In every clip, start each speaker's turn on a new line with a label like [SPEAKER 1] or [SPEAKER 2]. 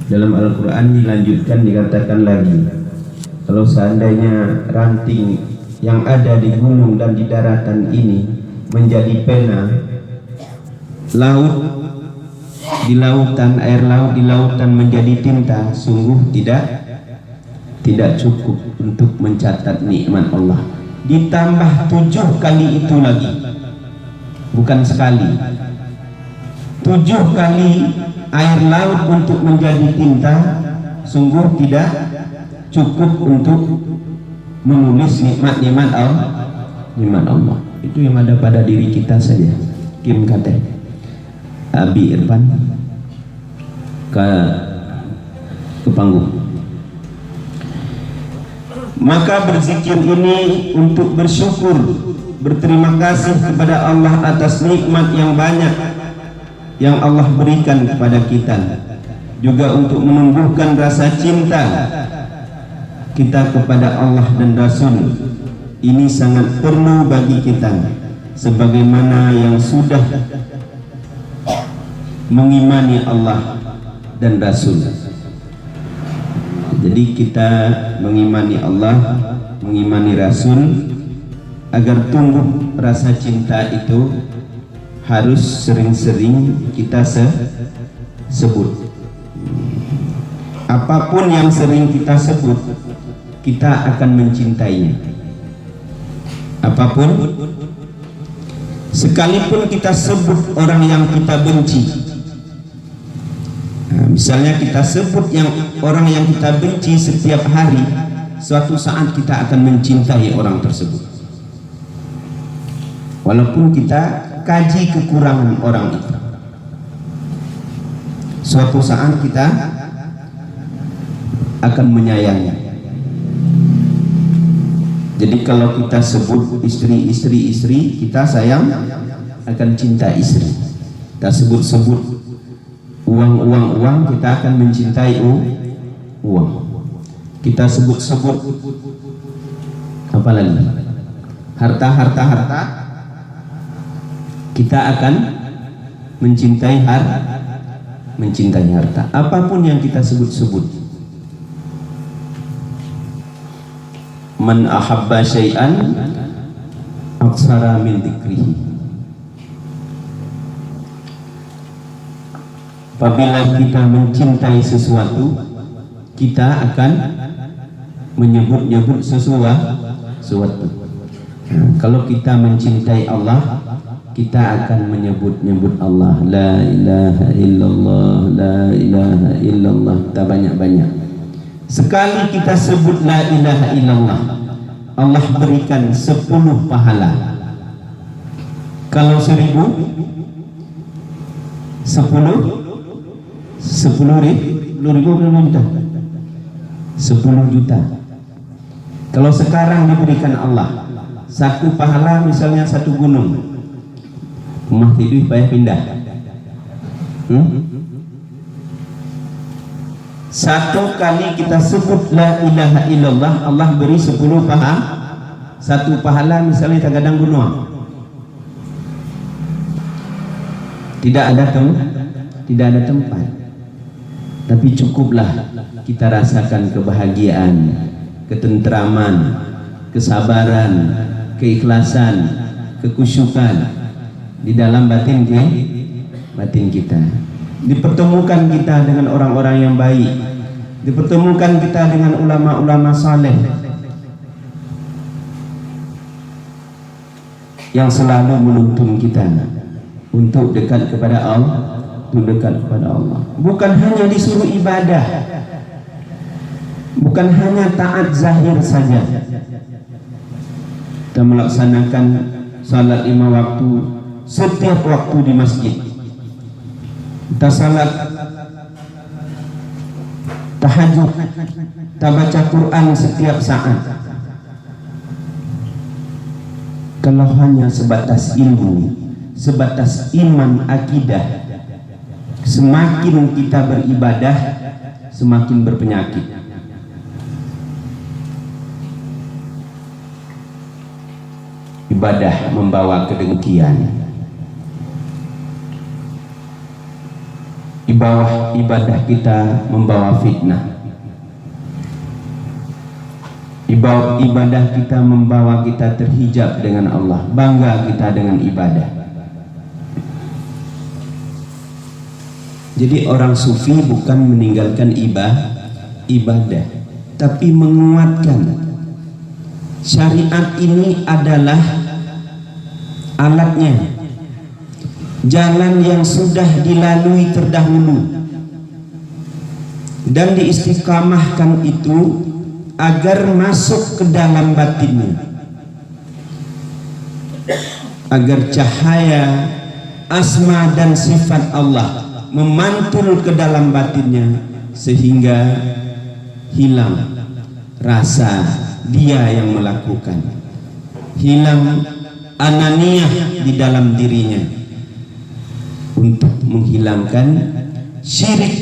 [SPEAKER 1] Dalam Al-Quran dilanjutkan, dikatakan lagi, kalau seandainya ranting yang ada di gunung dan di daratan ini menjadi pena, laut di lautan, air laut di lautan menjadi tinta, sungguh tidak cukup untuk mencatat nikmat Allah. Ditambah 7 kali itu lagi, bukan sekali, 7 kali air laut untuk menjadi tinta, sungguh tidak cukup untuk menulis nikmat-nikmat Allah. Itu yang ada pada diri kita saja. Kim kata Abi Irfan ke panggung. Maka berzikir ini untuk bersyukur, berterima kasih kepada Allah atas nikmat yang banyak yang Allah berikan kepada kita, juga untuk menumbuhkan rasa cinta kita kepada Allah dan Rasul. Ini sangat perlu bagi kita, sebagaimana yang sudah mengimani Allah dan Rasul. Jadi kita mengimani Allah, mengimani Rasul, agar tumbuh rasa cinta itu harus sering-sering kita sebut. Apapun yang sering kita sebut, kita akan mencintainya. Apapun, sekalipun kita sebut orang yang kita benci. Misalnya kita sebut orang yang kita benci setiap hari, suatu saat kita akan mencintai orang tersebut. Walaupun kita kaji kekurangan orang itu, suatu saat kita akan menyayangi. Jadi kalau kita sebut istri, kita sayang, akan cinta istri. Kita sebut uang, kita akan mencintai uang. Kita sebut apa lagi? Harta, kita akan mencintai harta. Apapun yang kita sebut. Man ahabba syai'an aksara min dzikrihi. Apabila kita mencintai sesuatu, kita akan menyebut sesuatu. Kalau kita mencintai Allah, kita akan menyebut Allah. La ilaha illallah, la ilaha illallah. Kita banyak-banyak. Sekali kita sebut la ilaha illallah, Allah berikan 10 pahala. Kalau 1000, 10 juta. Kalau sekarang diberikan Allah 1 pahala, misalnya 1 gunung, rumah tidur payah pindah. 1 kali kita sebut la ilaha illallah, Allah beri 10 pahala. 1 pahala misalnya terkadang gunung, tidak ada tempat, tapi cukuplah kita rasakan kebahagiaan, ketentraman, kesabaran, keikhlasan, kekusyukan di dalam batin kita. Dipertemukan kita dengan orang-orang yang baik, dipertemukan kita dengan ulama-ulama saleh yang selalu menuntun kita untuk dekat kepada Allah. Bukan hanya disuruh ibadah, bukan hanya taat zahir saja. Kita melaksanakan salat 5 waktu setiap waktu di masjid. Kita salat tahajud, kita baca Quran setiap saat. Kalau hanya sebatas ilmu, sebatas iman, akidah, semakin kita beribadah, semakin berpenyakit. Ibadah membawa kedengkian. bawah ibadah kita membawa fitnah. Ibadah kita membawa kita terhijab dengan Allah, bangga kita dengan ibadah. Jadi orang sufi bukan meninggalkan ibadah, tapi menguatkan. Syariat ini adalah alatnya, jalan yang sudah dilalui terdahulu, dan diistiqamahkan itu agar masuk ke dalam batinnya, agar cahaya asma dan sifat Allah memantul ke dalam batinnya, sehingga hilang rasa dia yang melakukan, hilang ananiyah di dalam dirinya, untuk menghilangkan syirik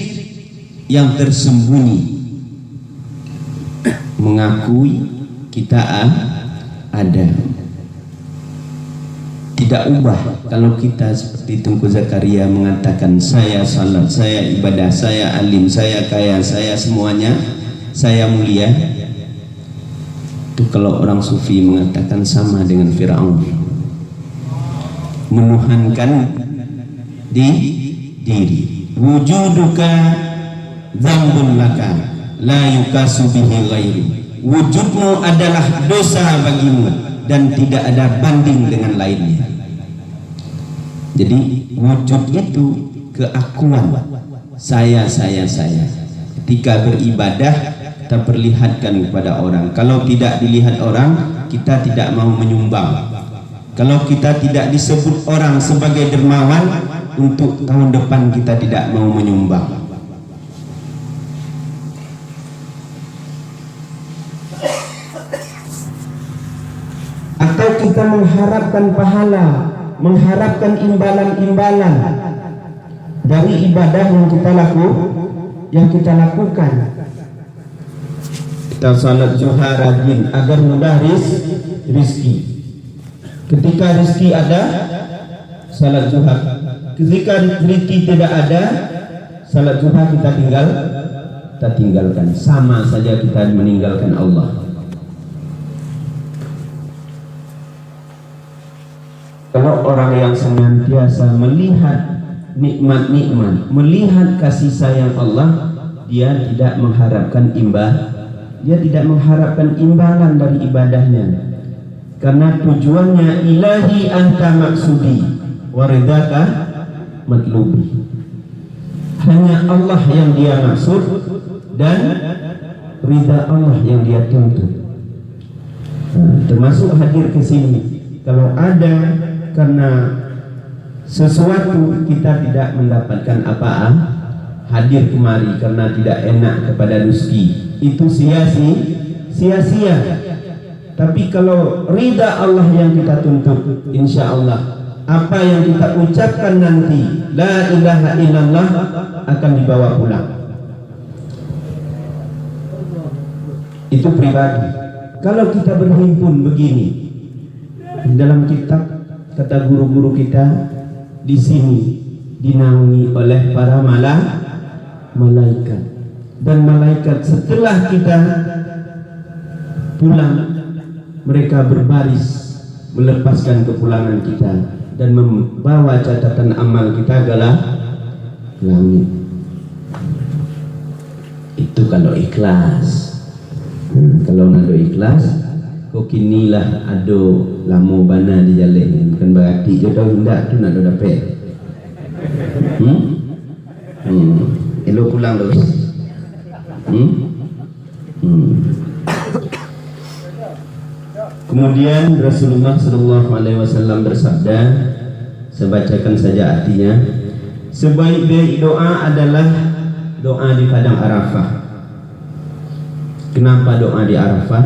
[SPEAKER 1] yang tersembunyi, mengakui kita ada. Tidak ubah kalau kita seperti Tengku Zakaria mengatakan saya salat, saya ibadah, saya alim, saya kaya, saya semuanya, saya mulia. Itu kalau orang sufi mengatakan sama dengan Fir'aun, menuhankan di diri. Wujuduka dzambun laka la yukasu bihi ghairi. Wujudmu adalah dosa bagimu dan tidak ada banding dengan lainnya. Jadi wujud itu keakuan saya. Ketika beribadah kita perlihatkan kepada orang. Kalau tidak dilihat orang, kita tidak mau menyumbang. Kalau kita tidak disebut orang sebagai dermawan, untuk tahun depan kita tidak mau menyumbang. Atau kita mengharapkan pahala, mengharapkan imbalan-imbalan dari ibadah yang kita lakukan. Kita salat duha rajin agar mudah rizki. Ketika rizki ada, salat duha. Ketika rizki tidak ada, salat duha kita tinggalkan. Sama saja kita meninggalkan Allah. Kalau orang yang senantiasa melihat nikmat-nikmat, melihat kasih sayang Allah, dia tidak mengharapkan imbalan dari ibadahnya, karena tujuannya ilahi anta maksudi waridaka matlubi. Hanya Allah yang dia maksud dan ridha Allah yang dia tuntut. Termasuk hadir ke sini, kalau ada karena sesuatu kita tidak mendapatkan apa-apa, hadir kemari karena tidak enak kepada rezeki, itu sia-sia. Tapi kalau ridha Allah yang kita tuntut, insya Allah apa yang kita ucapkan nanti, la ilaha illallah, akan dibawa pulang. Itu pribadi. Kalau kita berhimpun begini, dalam kitab kata guru-guru kita, di sini dinaungi oleh para malaikat, dan malaikat setelah kita pulang, mereka berbaris melepaskan kepulangan kita dan membawa catatan amal kita ke langit. Itu kalau ikhlas. Kalau nado ikhlas, kok kinilah ado lamo bana di jalan, bukan berarti jodoh hendak tu nak dapat. Elo pulang terus. Kemudian Rasulullah SAW bersabda, saya bacakan saja artinya. Sebaik-baik doa adalah doa di padang Arafah. Kenapa doa di Arafah?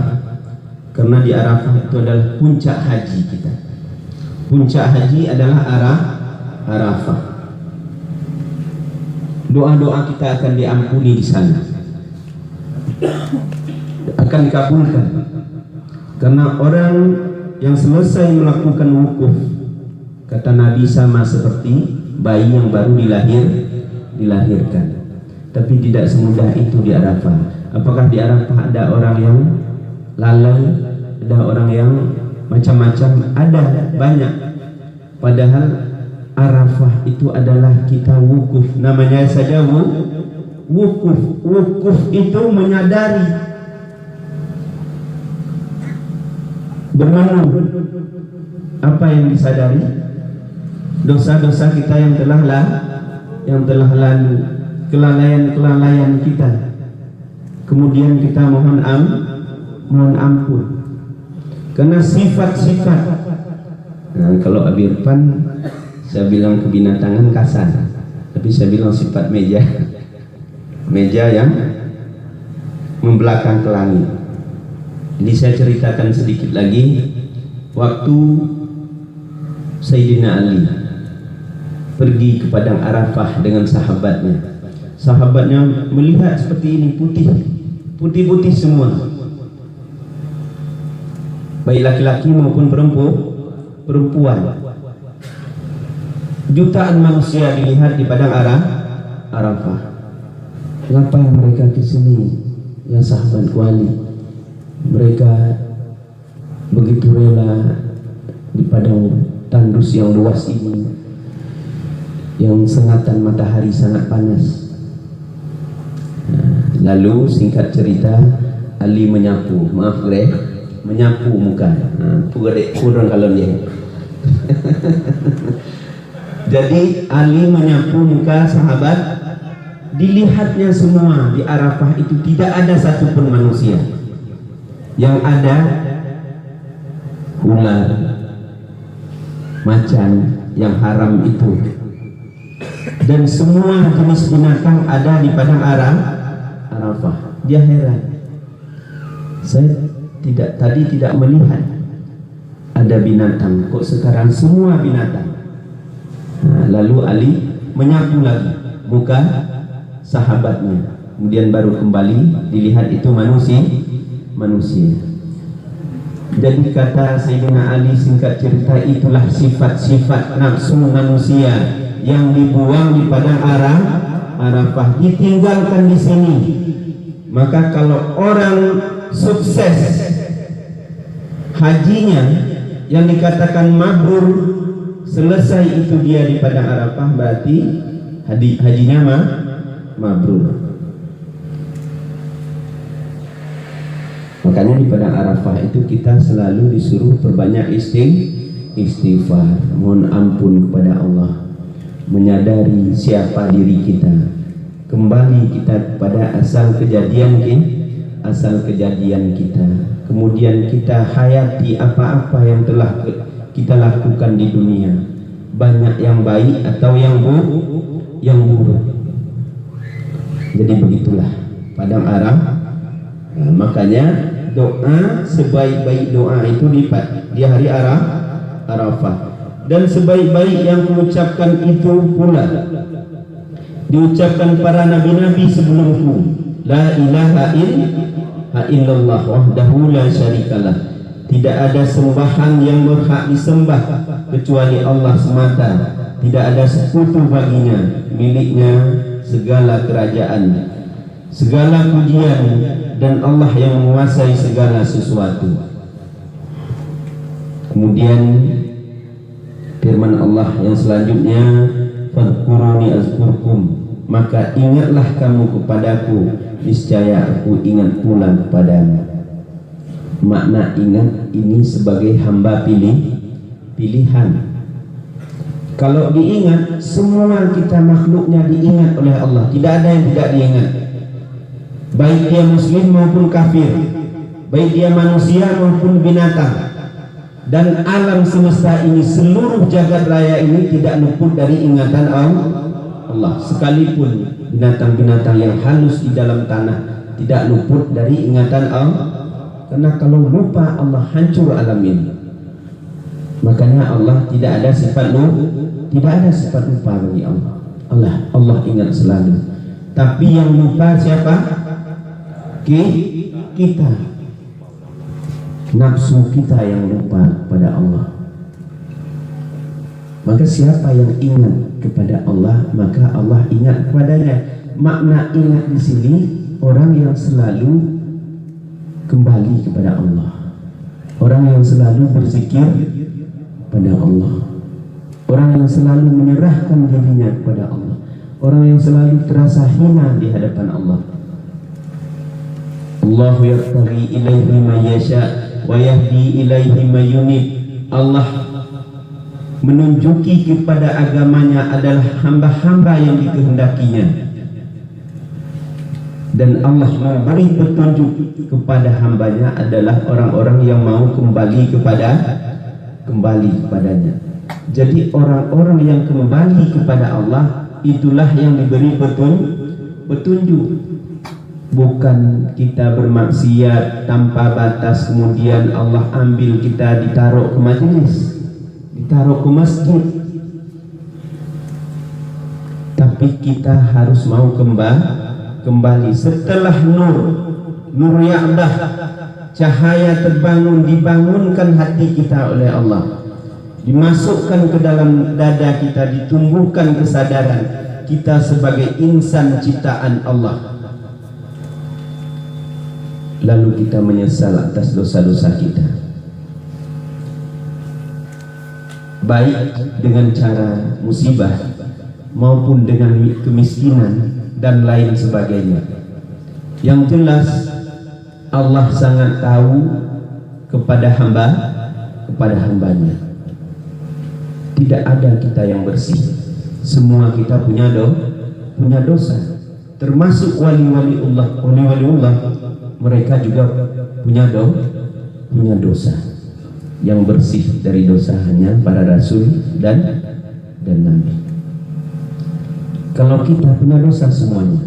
[SPEAKER 1] Karena di Arafah itu adalah puncak haji kita. Puncak haji adalah Arafah. Doa-doa kita akan diampuni di sana, akan dikabulkan. Karena orang yang selesai melakukan wukuf, kata Nabi, sama seperti bayi yang baru dilahirkan. Tapi tidak semudah itu di Arafah. Apakah di Arafah ada orang yang lalai, ada orang yang macam-macam? Ada, banyak. Padahal Arafah itu adalah kita wukuf. Namanya saja wukuf. Wukuf itu menyadari, bermenung. Apa yang disadari? Dosa-dosa kita yang telah lalu, kelalaian kita. Kemudian kita mohon ampun. Karena sifat-sifat. Nah, kalau Abi Irfan saya bilang kebinatangan kasar, tapi saya bilang sifat meja yang membelakang ke langit. Jadi saya ceritakan sedikit lagi. Waktu Sayyidina Ali pergi ke padang Arafah dengan sahabatnya melihat seperti ini, putih semua, baik laki-laki maupun perempuan. Jutaan manusia dilihat di padang Arafah. Kenapa mereka ke sini? Ya sahabatku Ali, mereka begitu rela di padang tandus yang luas ini, yang sengatan matahari sangat panas. Lalu singkat cerita, Ali menyapu, menyapu muka. Kurang kalau dia. Jadi Ali menyapu muka sahabat. Dilihatnya semua di Arafah itu tidak ada satupun manusia. Yang ada ular, macan yang haram itu, dan semua jenis binatang ada di padang Arafah. Dia heran, saya tadi tidak melihat ada binatang, kok sekarang semua binatang. Nah, lalu Ali menyapu lagi muka sahabatnya, kemudian baru kembali dilihat itu manusia. Jadi kata Sayyidina Ali, singkat cerita, itulah sifat-sifat nafsu manusia yang dibuang di padang Arafah, ditinggalkan di sini. Maka kalau orang sukses hajinya yang dikatakan mabrur, selesai itu dia di padang Arafah, berarti hajinya mabrur. Makanya di padang Arafah itu kita selalu disuruh perbanyak istighfar, mohon ampun kepada Allah, menyadari siapa diri kita, kembali kita kepada asal kejadian kita, kemudian kita hayati apa-apa yang telah kita lakukan di dunia, banyak yang baik atau yang buruk. Jadi begitulah padang Arafah. Nah, makanya doa, sebaik-baik doa itu di hari Arafah, dan sebaik-baik yang mengucapkan itu pula diucapkan para nabi-nabi sebelumku, la ilaha illallah wahdahu la syarikalah, tidak ada sembahan yang berhak disembah kecuali Allah semata, tidak ada sekutu baginya, miliknya segala kerajaan, segala pujian, dan Allah yang menguasai segala sesuatu. Kemudian firman Allah yang selanjutnya, fadhkuruni azkurkum, maka ingatlah kamu kepadaku, niscaya aku ingat pula kepadamu. Makna ingat ini sebagai hamba pilihan. Kalau diingat, semua kita makhluknya diingat oleh Allah, tidak ada yang tidak diingat, baik dia muslim maupun kafir, baik dia manusia maupun binatang. Dan alam semesta ini, seluruh jagat raya ini tidak luput dari ingatan Allah. Sekalipun binatang-binatang yang halus di dalam tanah tidak luput dari ingatan Allah. Karena kalau lupa Allah, hancur alam ini. Makanya Allah tidak ada sifat lupa bagi Allah. Allah ingat selalu. Tapi yang lupa siapa? Kita, nafsu kita yang lupa pada Allah. Maka siapa yang ingat kepada Allah, maka Allah ingat kepadanya. Makna ingat di sini orang yang selalu kembali kepada Allah, orang yang selalu berzikir pada Allah, orang yang selalu menyerahkan dirinya kepada Allah, orang yang selalu terasa hina di hadapan Allah. Allahu yartaghi ilaihi man yasha wa yahdi ilaihi man yunib. Allah menunjuki kepada agamanya adalah hamba-hamba yang dikehendakinya, dan Allah memberi petunjuk kepada hambanya adalah orang-orang yang mau kembali kepadanya. Jadi orang-orang yang kembali kepada Allah itulah yang diberi petunjuk. Bukan kita bermaksiat tanpa batas kemudian Allah ambil kita ditaruh ke majelis, ditaruh ke masjid. Tapi kita harus mau kembali setelah nur ya'dah, cahaya terbangun, dibangunkan hati kita oleh Allah, dimasukkan ke dalam dada kita, ditumbuhkan kesadaran kita sebagai insan ciptaan Allah. Lalu kita menyesal atas dosa-dosa kita, baik dengan cara musibah maupun dengan kemiskinan dan lain sebagainya. Yang jelas Allah sangat tahu kepada hambanya. Tidak ada kita yang bersih, semua kita punya dosa. Termasuk wali-waliullah, mereka juga punya dosa. Yang bersih dari dosa hanya para rasul dan nabi. Kalau kita punya dosa semuanya,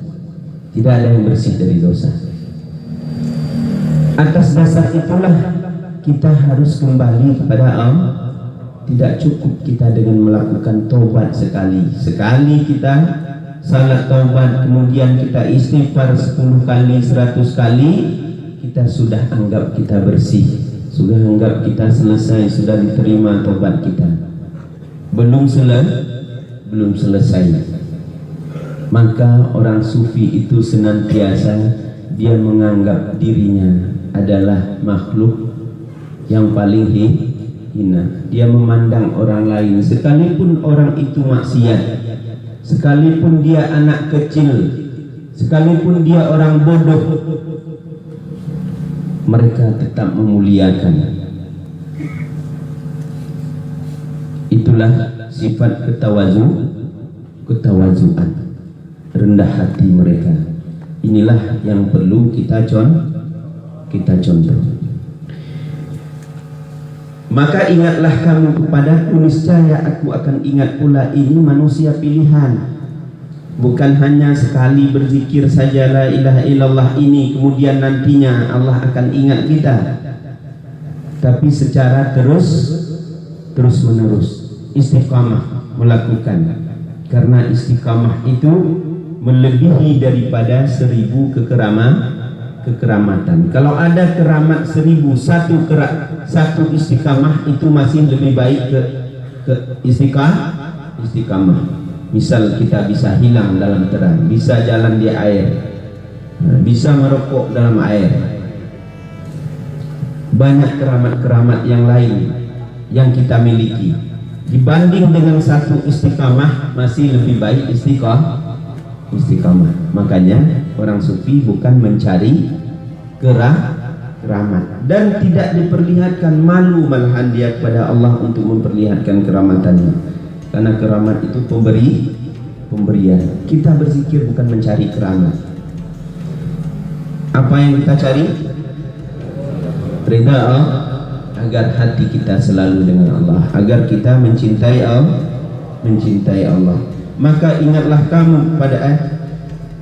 [SPEAKER 1] tidak ada yang bersih dari dosa. Atas dasar itulah kita harus kembali kepada Allah. Tidak cukup kita dengan melakukan taubat sekali kita salat taubat, kemudian kita istighfar 10 kali, 100 kali, kita sudah anggap kita bersih, sudah anggap kita selesai, sudah diterima taubat kita. Belum selesai. Maka orang sufi itu senantiasa dia menganggap dirinya adalah makhluk yang paling hina. Dia memandang orang lain, sekalipun orang itu maksiat, sekalipun dia anak kecil, sekalipun dia orang bodoh, mereka tetap memuliakan. Itulah sifat ketawazuan, rendah hati mereka. Inilah yang perlu kita contoh. Maka ingatlah kamu kepadaku, niscaya aku akan ingat pula. Ini manusia pilihan, bukan hanya sekali berzikir saja la ilaha illallah ini kemudian nantinya Allah akan ingat kita, tapi secara terus menerus istiqamah melakukan. Karena istiqamah itu melebihi daripada 1000 kekeramatan. Kalau ada keramat 1000, satu istiqamah itu masih lebih baik ke istiqamah. Misal kita bisa hilang dalam terang, bisa jalan di air, bisa merokok dalam air. Banyak keramat-keramat yang lain yang kita miliki. Dibanding dengan satu istiqamah masih lebih baik istiqamah. Makanya orang sufi bukan mencari keramat dan tidak diperlihatkan, malu malahan dia kepada Allah untuk memperlihatkan keramatannya, karena keramat itu pemberian. Kita berzikir bukan mencari keramat. Apa yang kita cari? Ridha Allah, agar hati kita selalu dengan Allah, agar kita mencintai Allah. Maka ingatlah kamu pada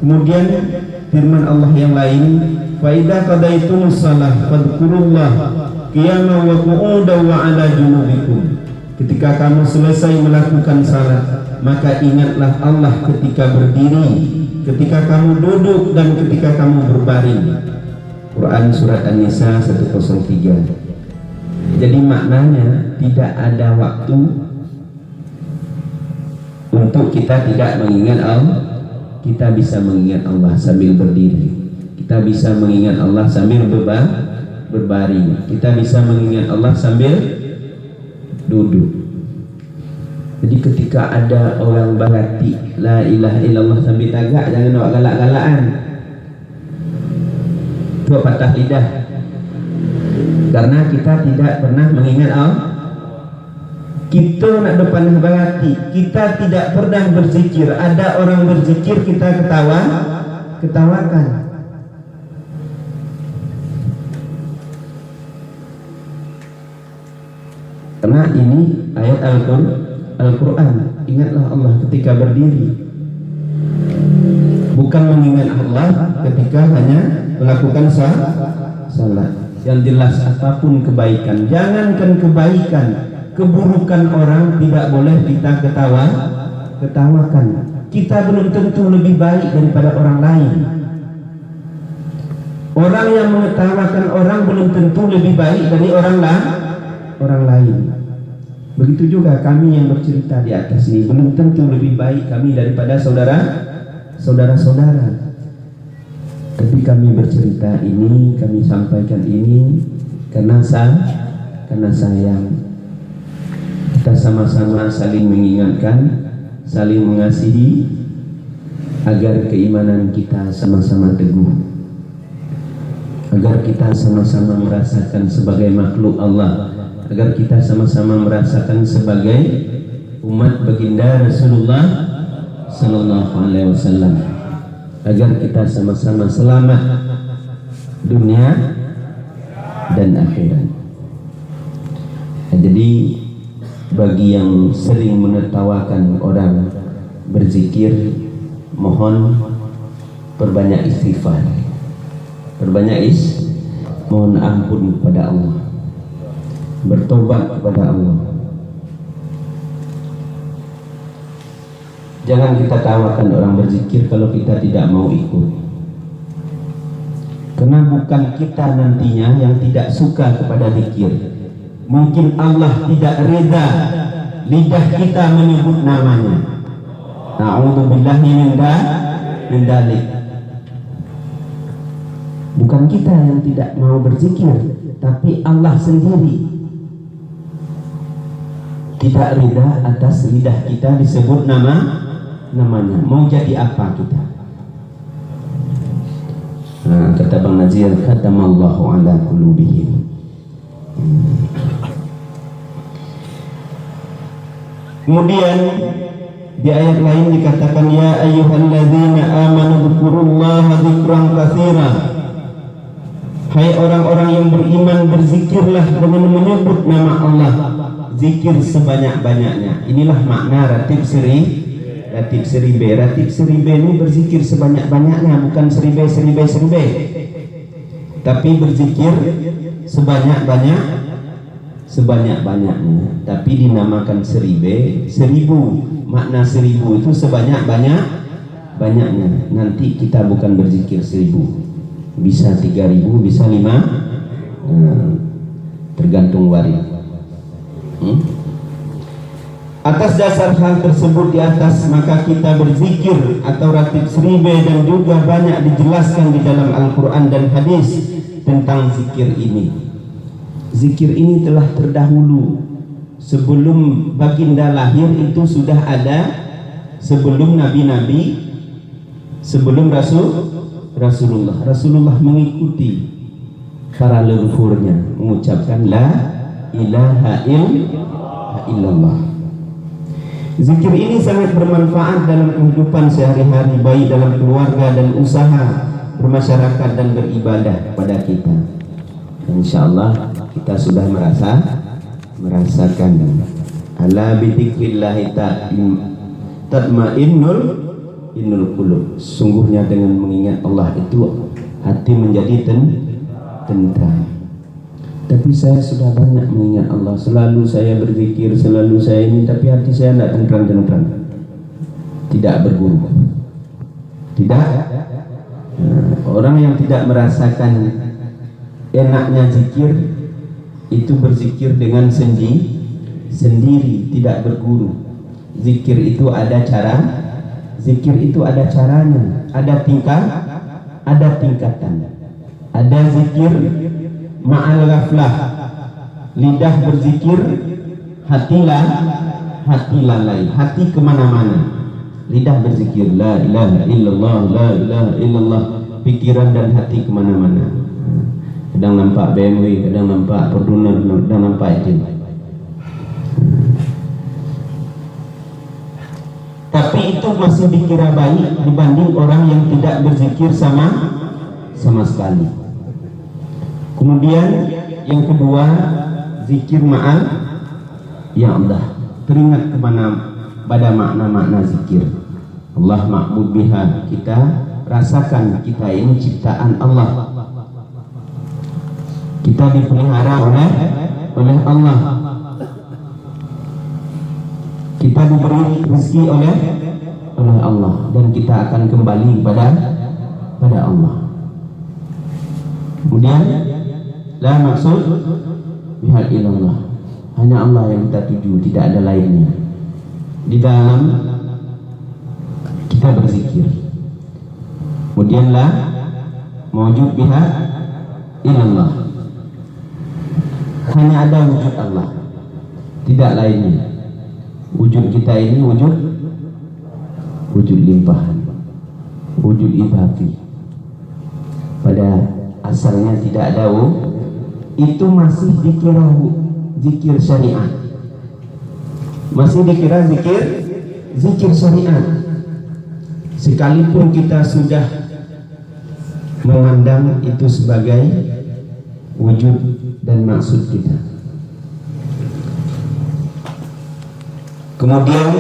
[SPEAKER 1] kemudian firman Allah yang lain, fa idza qadaytumus shalah fadhkurullah qiyaman wa qu'udan wa 'ala junubikum. Ketika kamu selesai melakukan salat, maka ingatlah Allah ketika berdiri, ketika kamu duduk, dan ketika kamu berbaring. Quran surat An-Nisa 103. Jadi maknanya tidak ada waktu untuk kita tidak mengingat Allah. Kita bisa mengingat Allah sambil berdiri, kita bisa mengingat Allah sambil berbaring, kita bisa mengingat Allah sambil duduk. Jadi ketika ada orang berhati la ilaha illallah sambil tagak, jangan nak galak-galakan, itu patah lidah, karena kita tidak pernah mengingat Allah. Kita nak depan berhati, kita tidak pernah berzikir. Ada orang berzikir, kita ketawakan. Karena ini ayat Al-Quran. Ingatlah Allah ketika berdiri, bukan mengingat Allah ketika hanya melakukan salat. Yang jelas apapun kebaikan, jangankan kebaikan, keburukan orang tidak boleh kita ketawakan. Kita belum tentu lebih baik daripada orang lain. Orang yang mengetawakan orang belum tentu lebih baik dari orang lain. Begitu juga kami yang bercerita di atas ini belum tentu lebih baik kami daripada saudara-saudara. Tapi kami bercerita ini, kami sampaikan ini karena sayang. Kita sama-sama saling mengingatkan, saling mengasihi, agar keimanan kita sama-sama teguh, agar kita sama-sama merasakan sebagai makhluk Allah, agar kita sama-sama merasakan sebagai umat baginda Rasulullah Sallallahu Alaihi Wasallam, agar kita sama-sama selamat dunia dan akhirat. Jadi bagi yang sering menertawakan orang berzikir, mohon perbanyak istighfar, mohon ampun kepada Allah, bertobat kepada Allah. Jangan kita tawakan orang berzikir kalau kita tidak mau ikut, karena bukan kita nantinya yang tidak suka kepada zikir. Mungkin Allah tidak reda lidah kita menyebut namanya. Na'udzubillahi min dzalik. Bukan kita yang tidak mau berzikir, tapi Allah sendiri tidak reda atas lidah kita disebut namanya. Mau jadi apa kita? Kata Bang Nazir, khatamallahu ala qulubihim. Kemudian di ayat lain dikatakan, ya ayyuhalladzina amanu dzkurullaha dzikran katsira. Hai orang-orang yang beriman, berzikirlah dengan menyebut nama Allah, zikir sebanyak-banyaknya. Inilah makna ratib seribe. Ratib seribe ini berzikir sebanyak-banyaknya, bukan seribe, tapi berzikir sebanyak-banyaknya. Tapi dinamakan seribu. Makna seribu itu sebanyak-banyaknya. Nanti kita bukan berzikir 1000, bisa 3000, bisa 5, tergantung wari. Atas dasar hal tersebut di atas, maka kita berzikir atau ratib seribe, dan juga banyak dijelaskan di dalam Al-Quran dan hadis tentang zikir ini. Zikir ini telah terdahulu, sebelum baginda lahir itu sudah ada, sebelum nabi-nabi, sebelum Rasulullah mengikuti para leluhurnya mengucapkan la ilaha illallah. Zikir ini sangat bermanfaat dalam kehidupan sehari-hari, baik dalam keluarga dan usaha, bermasyarakat dan beribadah kepada kita. Insyaallah kita sudah merasakan ala bidzikrillah tatmainnul qulub. Sungguhnya dengan mengingat Allah itu hati menjadi tentram. Tapi saya sudah banyak mengingat Allah, selalu saya berzikir, selalu saya ini, tapi hati saya tidak tentram, tidak berguru, tidak. Orang yang tidak merasakan enaknya zikir itu berzikir dengan sendiri, tidak berguru. Zikir itu ada cara, zikir itu ada caranya, ada tingkatan. Ada zikir ma'al ghaflah, lidah berzikir, hati lalai, hati kemana-mana. Lidah berzikir la ilaha illallah, la ilaha illallah, pikiran dan hati kemana-mana. Kadang nampak BMW, kadang nampak Fortuner, kadang nampak itu. Tapi itu masih dikira baik dibanding orang yang tidak berzikir sama sekali. Kemudian yang kedua, zikir ma'al ya Allah, teringat pada makna-makna zikir. Allah ma'bud biha, kita rasakan kita ini ciptaan Allah, kita dipelihara oleh Allah, kita diberi rezeki oleh Allah, dan kita akan kembali pada Allah. Kemudian la maksud biha illallah, hanya Allah yang kita tuju, tidak ada lainnya. Di dalam kita berzikir. Kemudian la mawjud biha illallah, hanya ada wujud Allah, tidak lainnya. Wujud kita ini wujud limpahan, wujud ibadi. Pada asalnya tidak ada itu masih dikira zikir syariat, masih dikira zikir syariat, sekalipun kita sudah memandang itu sebagai wujud dan maksud kita. Kemudian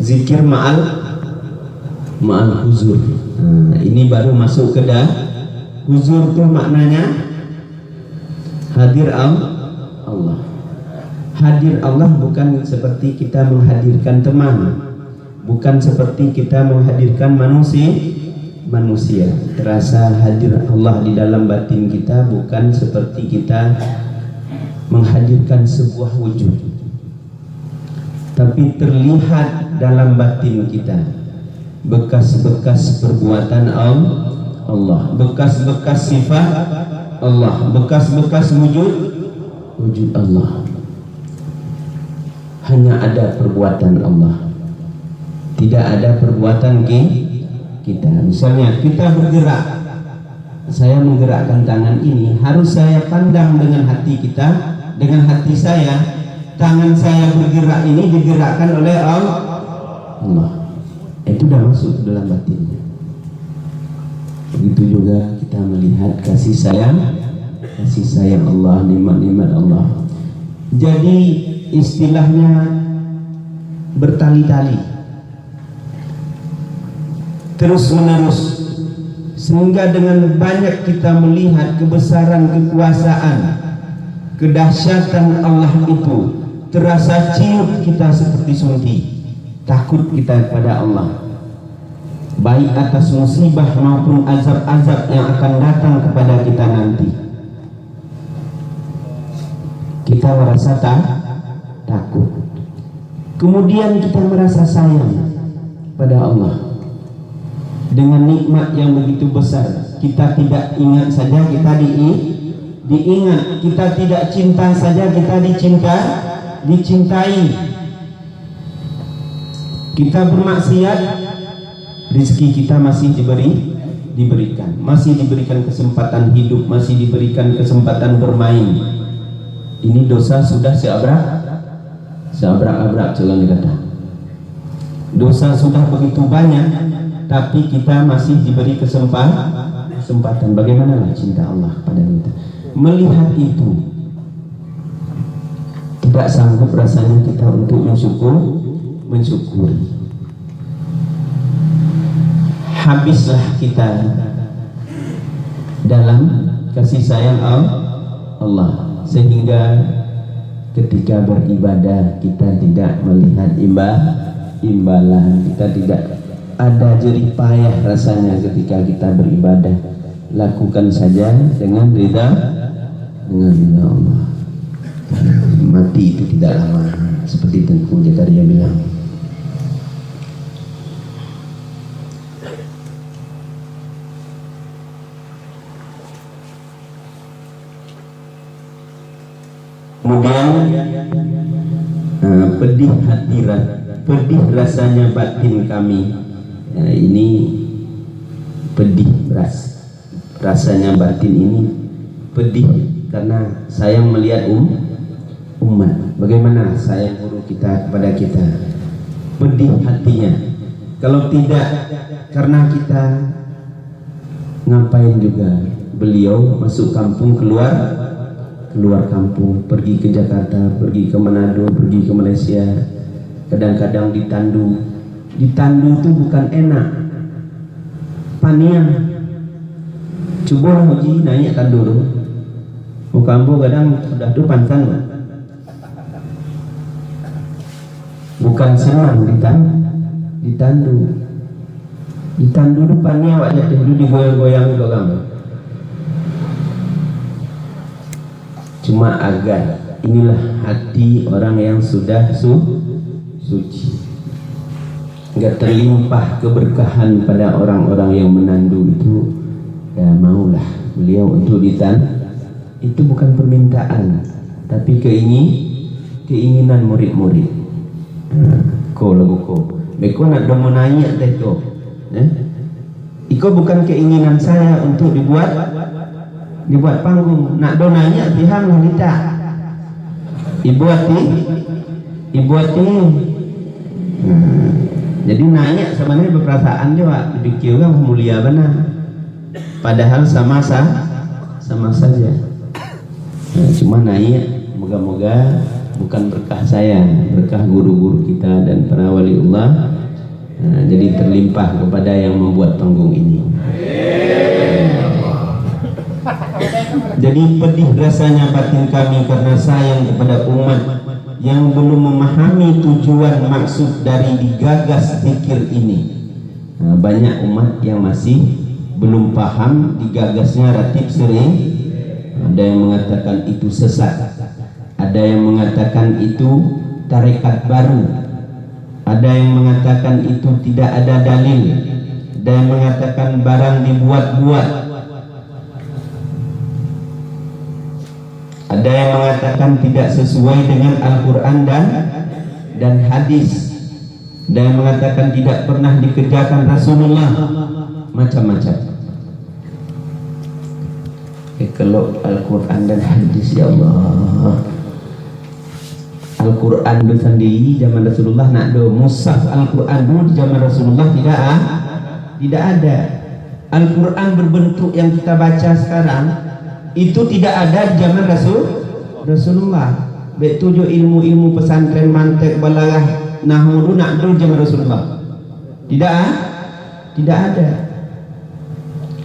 [SPEAKER 1] zikir ma'al huzur. Ini baru masuk ke huzur, itu maknanya hadir Allah. Hadir Allah bukan seperti kita menghadirkan teman, bukan seperti kita menghadirkan manusia. Terasa hadir Allah di dalam batin kita, bukan seperti kita menghadirkan sebuah wujud, tapi terlihat dalam batin kita bekas-bekas perbuatan Allah, bekas-bekas sifat Allah, bekas-bekas wujud Allah. Hanya ada perbuatan Allah, tidak ada perbuatan kita. Misalnya kita bergerak, saya menggerakkan tangan ini, harus saya pandang dengan hati kita, dengan hati saya. Tangan saya bergerak ini digerakkan oleh Allah, itu sudah masuk ke dalam batinnya. Begitu juga kita melihat kasih sayang Allah, nikmat-nikmat Allah. Jadi istilahnya bertali-tali, terus menerus, sehingga dengan banyak kita melihat kebesaran, kekuasaan, kedahsyatan Allah itu, terasa ciut kita seperti sunti. Takut kita kepada Allah, baik atas musibah maupun azab-azab yang akan datang kepada kita nanti. Kita merasa takut. Kemudian kita merasa sayang pada Allah dengan nikmat yang begitu besar. Kita tidak ingat saja, kita diingat. Kita tidak cinta saja, kita dicintai. Kita bermaksiat, rezeki kita masih diberikan, masih diberikan kesempatan hidup, masih diberikan kesempatan bermain. Ini dosa sudah seabrak-abrak jalan kata. Dosa sudah begitu banyak, tapi kita masih diberi kesempatan. Bagaimana cinta Allah pada kita? Melihat itu, tidak sanggup rasanya kita untuk mensyukuri. Habislah kita dalam kasih sayang Allah, sehingga ketika beribadah kita tidak melihat imbalan, kita tidak ada jerih payah rasanya ketika kita beribadah. Lakukan saja dengan ridha Allah. Mati itu tidak agak lama, seperti Tengku Zakaria bilang. Kemudian pedih rasanya batin kami. Ini pedih rasanya batin ini pedih karena sayang melihat umat. Bagaimana sayang guru kita kepada kita, pedih hatinya. Kalau tidak karena kita, ngapain juga beliau masuk kampung, keluar kampung, pergi ke Jakarta, pergi ke Manado, pergi ke Malaysia, kadang-kadang ditandu itu bukan enak, panian. Coba uji naik tandu tu, mukambo kadang sudah tu pansan, bukan senang ditandu tu panian, awak jatuh tu digoyang-goyang tu orang. Cuma agar inilah hati orang yang sudah suci, agar terlimpah keberkahan pada orang-orang yang menandu itu. Ya maulah beliau untuk ditandu. Itu bukan permintaan, tapi keinginan murid-murid. Ko lagu ko, beko nak domo naik teh ko. Iko bukan keinginan saya untuk dibuat panggung, nak donanya pihang wanita ibuati. Jadi nanya sebenarnya berperasaan juga dipikir orang mulia benar, padahal sama saja. Cuma nanya, moga-moga bukan berkah saya, berkah guru-guru kita dan para waliullah. Jadi terlimpah kepada yang membuat panggung ini. Jadi pedih rasanya batin kami karena sayang kepada umat yang belum memahami tujuan maksud dari digagas zikir ini. Banyak umat yang masih belum paham digagasnya ratib sering. Ada yang mengatakan itu sesat, ada yang mengatakan itu tarekat baru, ada yang mengatakan itu tidak ada dalil, ada yang mengatakan barang dibuat-buat, ada yang mengatakan tidak sesuai dengan Al-Quran dan hadis, ada yang mengatakan tidak pernah dikerjakan Rasulullah, macam-macam. Kalau Al-Quran dan hadis, ya Allah, Al-Quran itu sendiri zaman Rasulullah nak do mushaf Al-Quran dulu di zaman Rasulullah tidak ada. Al-Quran berbentuk yang kita baca sekarang itu tidak ada di zaman Rasulullah. Betujuh ilmu-ilmu pesantren, mantek, balaghah, nahwu dulu nak do zaman Rasulullah tidak ada.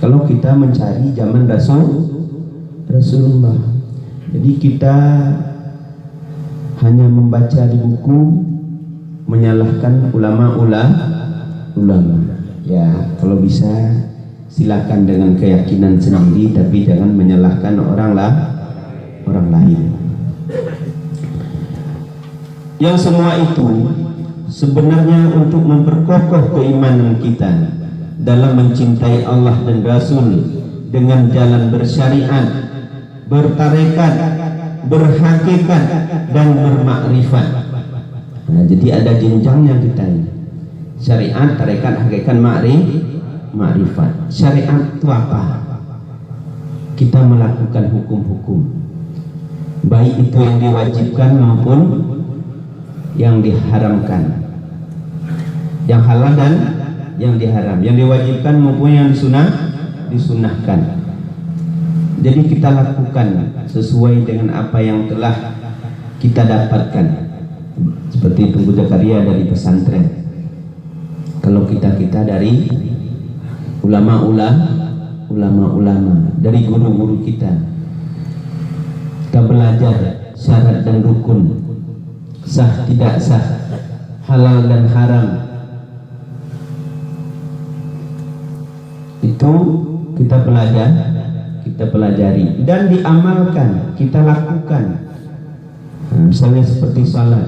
[SPEAKER 1] Kalau kita mencari zaman Rasulullah, jadi kita hanya membaca di buku, menyalahkan ulama. Ya, kalau bisa silakan dengan keyakinan sendiri, tapi jangan menyalahkan orang lain. Yang semua itu sebenarnya untuk memperkokoh keimanan kita dalam mencintai Allah dan Rasul dengan jalan bersyariat, bertarekat, berhakikat, dan bermakrifat. Jadi ada jenjangnya kita ini. Syariat, tarekat, hakikat, makrifat. Syariat itu apa? Kita melakukan hukum-hukum, baik itu yang diwajibkan maupun yang diharamkan, yang halal dan yang diharam, yang diwajibkan maupun yang disunahkan. Jadi kita lakukan sesuai dengan apa yang telah kita dapatkan, seperti Tengku Zakaria dari pesantren. Kalau kita dari ulama-ulama, dari guru-guru kita belajar syarat dan rukun, sah tidak sah, halal dan haram. Itu kita pelajari dan diamalkan, kita lakukan. Misalnya seperti salat,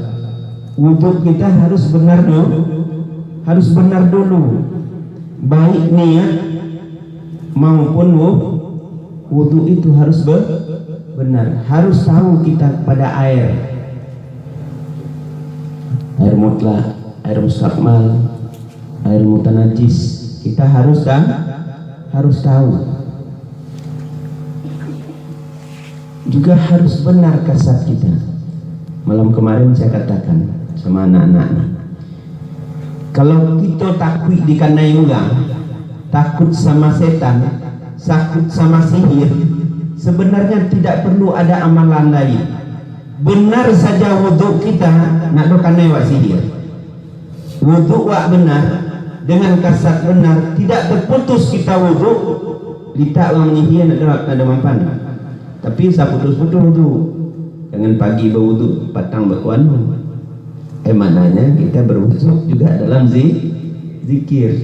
[SPEAKER 1] wudhu kita harus benar dulu, baik niat maupun wudhu itu harus benar. Harus tahu kita pada air mutlak, air mustakmal, air mutanajis, kita harus tahu. Juga harus benar kasat kita. Malam kemarin saya katakan sama anak-anak, kalau kita takut dikanai orang, takut sama setan, takut sama sihir, sebenarnya tidak perlu ada amalan lain. Benar saja wudhu kita, nak dokanai wak sihir. Wudhu wak benar, dengan kasat benar, tidak terputus kita wudhu, litak orang menyihir nak ada mampan. Tapi saya putus-putus wudhu. Jangan pagi berwudhu, petang berkuan. Maknanya kita berwudhu juga dalam zikir.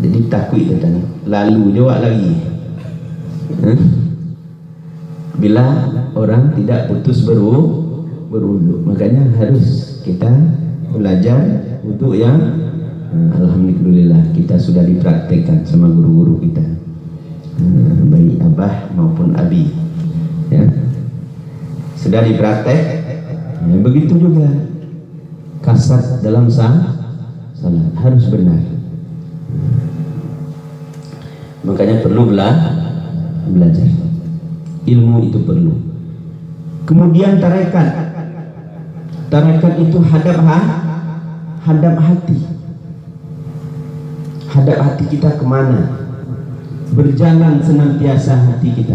[SPEAKER 1] Jadi takut datang, lalu jawab lagi. Bila orang tidak putus berwudhu, makanya harus kita belajar wudhu yang alhamdulillah kita sudah dipraktekkan sama guru-guru kita, baik abah maupun abi, ya. Sudah dipraktek, ya, begitu juga kasat dalam salat harus benar. Makanya perlu belajar, ilmu itu perlu. Kemudian tarekat itu hadap hati. Hadap hati kita kemana? Berjalan senantiasa hati kita.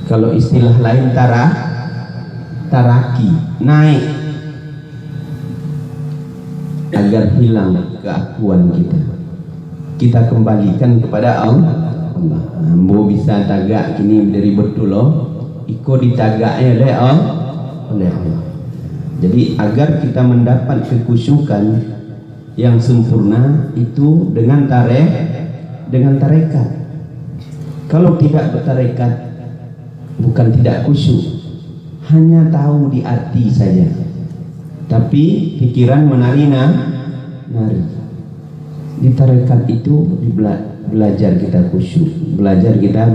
[SPEAKER 1] Kalau istilah lain taraki, naik agar hilang keakuan kita kembalikan kepada Allah. Ambo bisa tagak kini dari betul ikut ditagaknya oleh Allah. Jadi agar kita mendapat kekusyukan yang sempurna itu dengan tarekat. Kalau tidak bertarekat, bukan tidak khusyuk, hanya tahu di arti saja, tapi pikiran menari. Di tarekat itu belajar kita khusyuk, belajar kita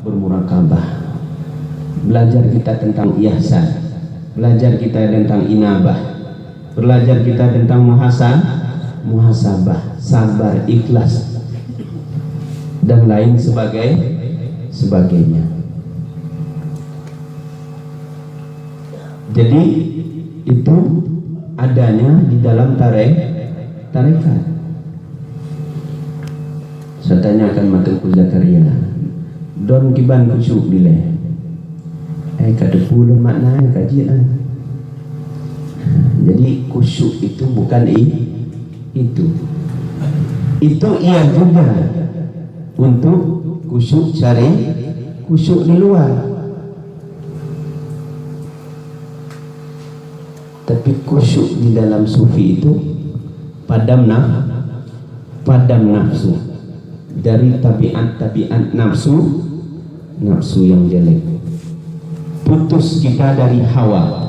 [SPEAKER 1] bermurakabah, belajar kita tentang ihsan, belajar kita tentang inabah, belajar kita tentang muhasabah, sabar, ikhlas, dan lain sebagainya. Jadi itu adanya di dalam tarekat. Saya tanyakan materku Zakaria, don kiban khusyuk dile. Kada pula maknanya kajian. Jadi khusyuk itu bukan itu iya juga untuk khusyuk syar'i, khusyuk di luar. Tapi khusyuk di dalam sufi itu padam nafsu dari tabiat nafsu yang jelek. Putus kita dari hawa.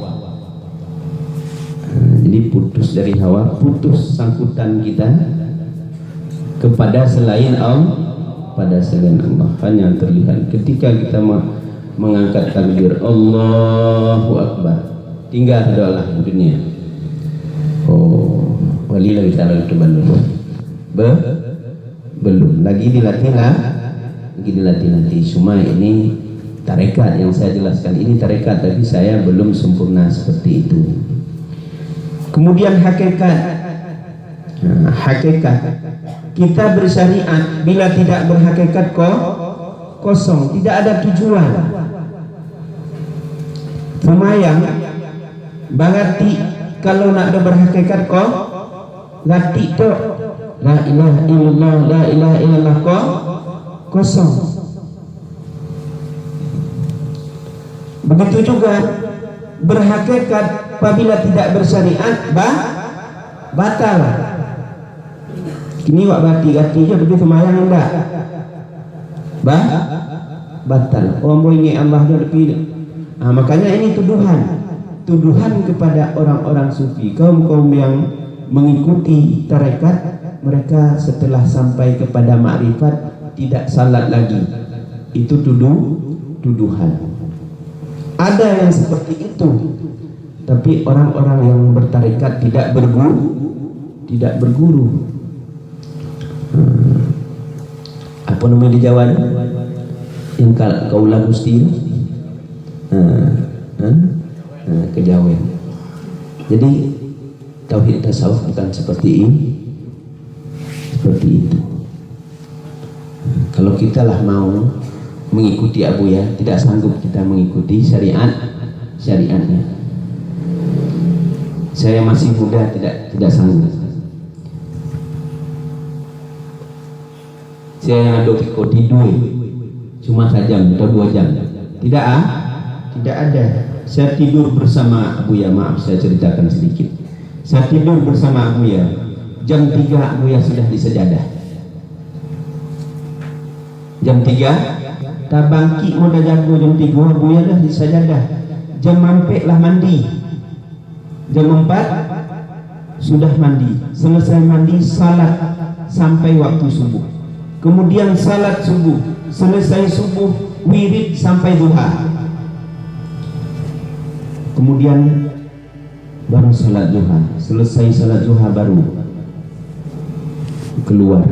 [SPEAKER 1] Jadi putus dari hawa, putus sangkutan kita kepada selain Allah, hanya terlihat ketika kita mengangkat takbir Allahu Akbar, tinggal doa dunia. Walillahi ta'ala itu belum lagi dilatih. Cuma ini tarekat yang saya jelaskan, ini tarekat, tapi saya belum sempurna seperti itu. Kemudian hakikat kita bersyariat bila tidak berhakikat kosong, tidak ada tujuan. Semayang bangati kalau nak ada berhakikat lati tu la ilaha illallah kosong. Begitu juga berhakikat apabila tidak bersyariat batal. Kini wak gati je begitu semayang enggak batal. Orang boleh ingat Allah dia lebih Makanya ini tuduhan kepada orang-orang sufi, kaum yang mengikuti tarekat. Mereka setelah sampai kepada makrifat tidak salat lagi. Itu tuduhan. Ada yang seperti itu, tapi orang-orang yang bertarekat tidak berguru. Apa namanya di Jawa yang kaulah gusti kejawen. Jadi tauhid tasawuf bukan seperti itu. Kalau kita lah mau mengikuti Abuya, tidak sanggup kita mengikuti syariatnya. Saya masih muda, tidak sanggup. Saya yang ada tidur cuma sajam atau 2 jam. Tidak ada. Saya tidur bersama Abuya, maaf saya ceritakan sedikit. Saya tidur bersama Abuya. Jam 3 Abuya sudah di sejadah. Jam 3 tabangki udah jago, jam 3 Abuya dah di sejadah. Jam mampek lah mandi. Jam 4 sudah mandi. Selesai mandi salat sampai waktu subuh. Kemudian salat subuh. Selesai subuh wirid sampai duha. Kemudian baru salat duha. Selesai salat duha baru keluar.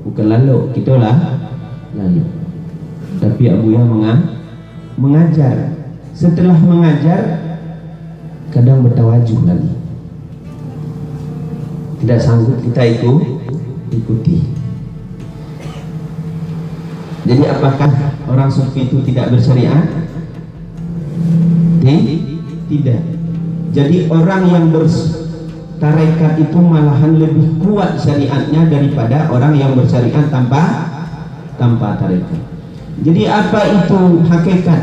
[SPEAKER 1] Bukan lalu, kita lah lalu. Tapi Abuya mengajar. Setelah mengajar kadang bertawajuh lagi. Tidak sanggup kita ikuti. Jadi apakah orang sufi itu tidak bersyariat? Tidak. Jadi orang yang bertarekat itu malahan lebih kuat syariatnya daripada orang yang bersyariat tanpa tarekat. Jadi apa itu hakikat?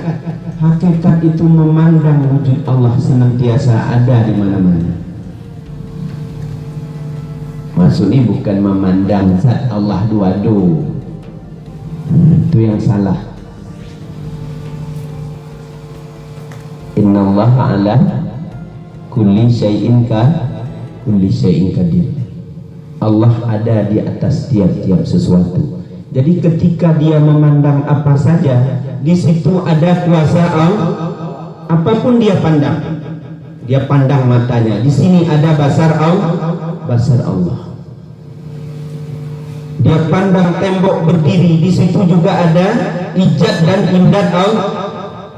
[SPEAKER 1] Hakikat itu memandang wujud Allah senantiasa ada di mana-mana. Maksudnya bukan memandang zat Allah dua-dua. Itu yang salah. Innallaha ala kulli syai'in qadir. Allah ada di atas tiap-tiap sesuatu. Jadi ketika dia memandang apa saja, di situ ada kuasa Allah. Apapun dia pandang, dia pandang matanya. Di sini ada basar Allah. Dia pandang tembok berdiri, di situ juga ada ijad dan imdad Allah.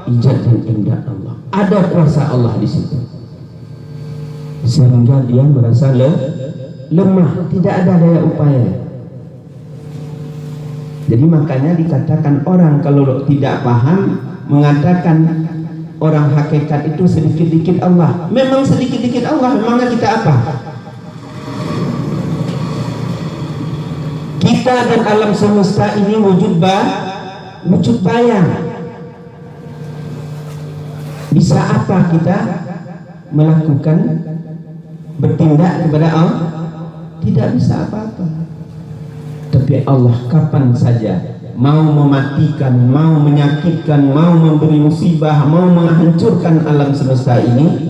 [SPEAKER 1] Ijad dan imdad Allah. Ada kuasa Allah di situ. Sehingga dia merasa lemah, tidak ada daya upaya. Jadi makanya dikatakan orang kalau tidak paham mengatakan orang hakikat itu sedikit-dikit Allah. Memang sedikit-dikit Allah, memangnya kita apa? Kita dan alam semesta ini wujud bayang. Bisa apa kita melakukan bertindak kepada Allah? Tidak bisa apa-apa. Tapi Allah kapan saja mau mematikan, mau menyakitkan, mau memberi musibah, mau menghancurkan alam semesta ini,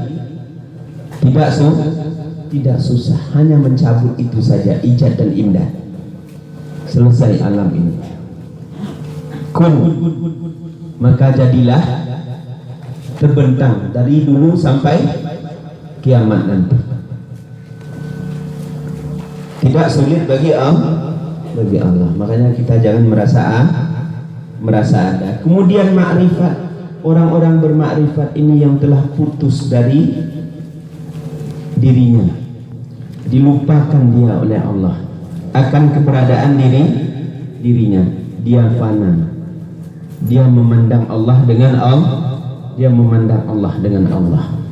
[SPEAKER 1] tidak susah, hanya mencabut itu saja, ijad dan imdad. Selesai alam ini. Kun, maka jadilah, terbentang dari dulu sampai kiamat nanti. Tidak sulit bagi Allah. Makanya kita jangan merasa ada. Kemudian makrifat, orang-orang bermakrifat ini yang telah putus dari dirinya, dilupakan dia oleh Allah akan keberadaan dirinya. Dia fana, dia memandang Allah dengan Allah.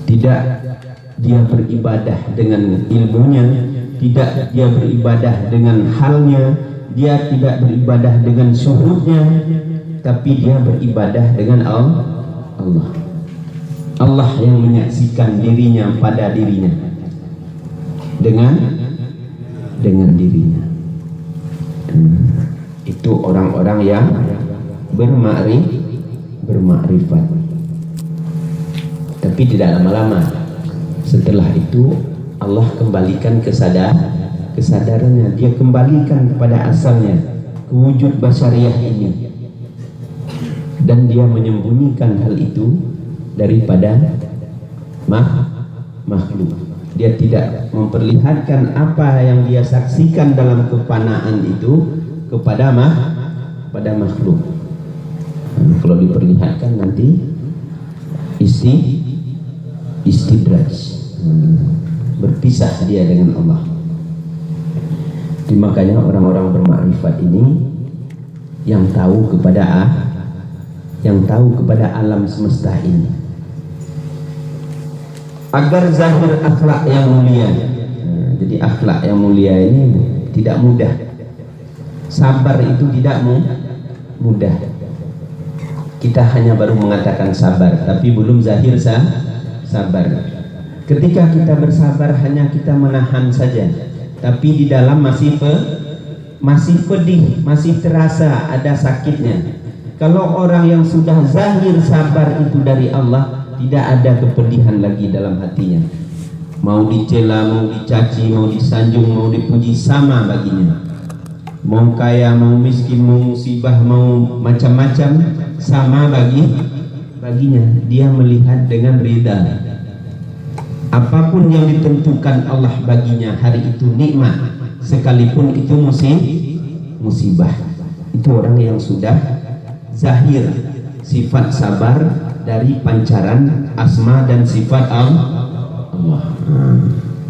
[SPEAKER 1] Tidak dia beribadah dengan ilmunya, tidak dia beribadah dengan halnya, dia tidak beribadah dengan syuhudnya, tapi dia beribadah dengan Allah. Allah yang menyaksikan dirinya pada dirinya dengan dirinya. Itu orang-orang yang
[SPEAKER 2] bermakrifat. Tapi tidak lama-lama. Setelah itu Allah kembalikan kesadarannya. Dia kembalikan kepada asalnya, ke wujud basyariah ini. Dan dia menyembunyikan hal itu daripada makhluk. Dia tidak memperlihatkan apa yang dia saksikan dalam kefanaan itu kepada makhluk. Kalau diperlihatkan nanti istidraj, berpisah dia dengan Allah. Jadi makanya orang-orang bermakrifat ini yang tahu kepada alam semesta ini, agar zahir akhlak yang mulia. Jadi akhlak yang mulia ini tidak mudah. Sabar itu tidak mudah. Kita hanya baru mengatakan sabar, tapi belum zahir sabar. Ketika kita bersabar hanya kita menahan saja, tapi di dalam masih pedih, masih terasa ada sakitnya. Kalau orang yang sudah zahir sabar itu dari Allah, tidak ada kepedihan lagi dalam hatinya. Mau dicela, mau dicaci, mau disanjung, mau dipuji, sama baginya. Mau kaya, mau miskin, mau musibah, mau macam-macam, sama baginya. Dia melihat dengan ridha. Apapun yang ditentukan Allah baginya hari itu nikmat, sekalipun itu musibah. Itu orang yang sudah zahir sifat sabar dari pancaran asma dan sifat Allah.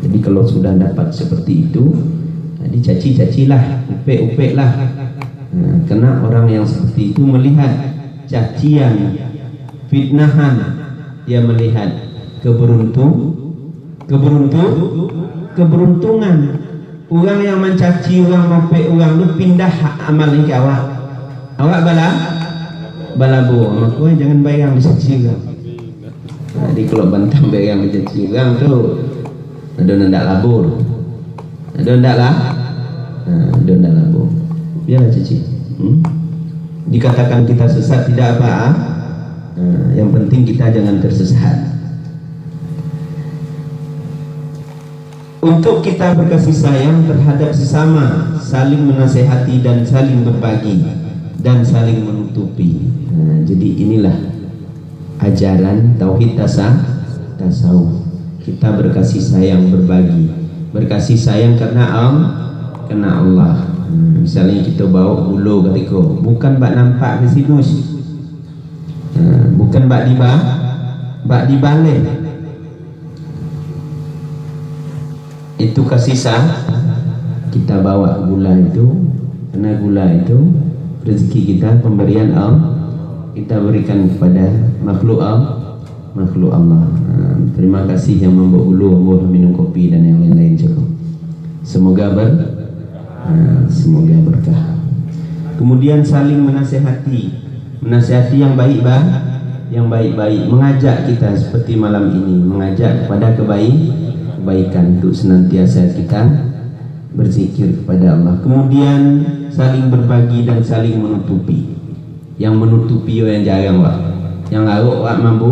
[SPEAKER 2] Jadi kalau sudah dapat seperti itu, dicaci-cacilah, upek-upeklah. Karena orang yang seperti itu melihat cacian, fitnahan, dia melihat keberuntungan. Orang yang mencaci, orang mopek, orang itu pindah amal ini ke awak balabu, makanya jangan bayang dicaci orang. Jadi kalau bantang bayang dicaci orang tu ada ndak labur, ada ndak labur, biarlah caci. Dikatakan kita sesat tidak apa, yang penting kita jangan tersesat. Untuk kita berkasih sayang terhadap sesama, saling menasehati dan saling berbagi dan saling menutupi. Jadi inilah ajaran tauhid tasawuf. Kita berkasih sayang, berbagi, berkasih sayang karena Allah. Misalnya kita bawa bulu ketika, bukan bak nampak ke sinus, bukan bak dibalik. Itu kasih sayang. Kita bawa gula itu karena gula itu rezeki kita, pemberian Allah, kita berikan kepada makhluk Allah. Terima kasih yang membawa gula, membawa minum kopi dan yang lain-lain juga. Semoga berkah. Kemudian saling menasehati yang baik-baik, mengajak kita seperti malam ini, mengajak kepada kebaikan untuk senantiasa kita berzikir kepada Allah. Kemudian saling berbagi dan saling menutupi. Yang menutupi yang jarang lah, yang lalu mampu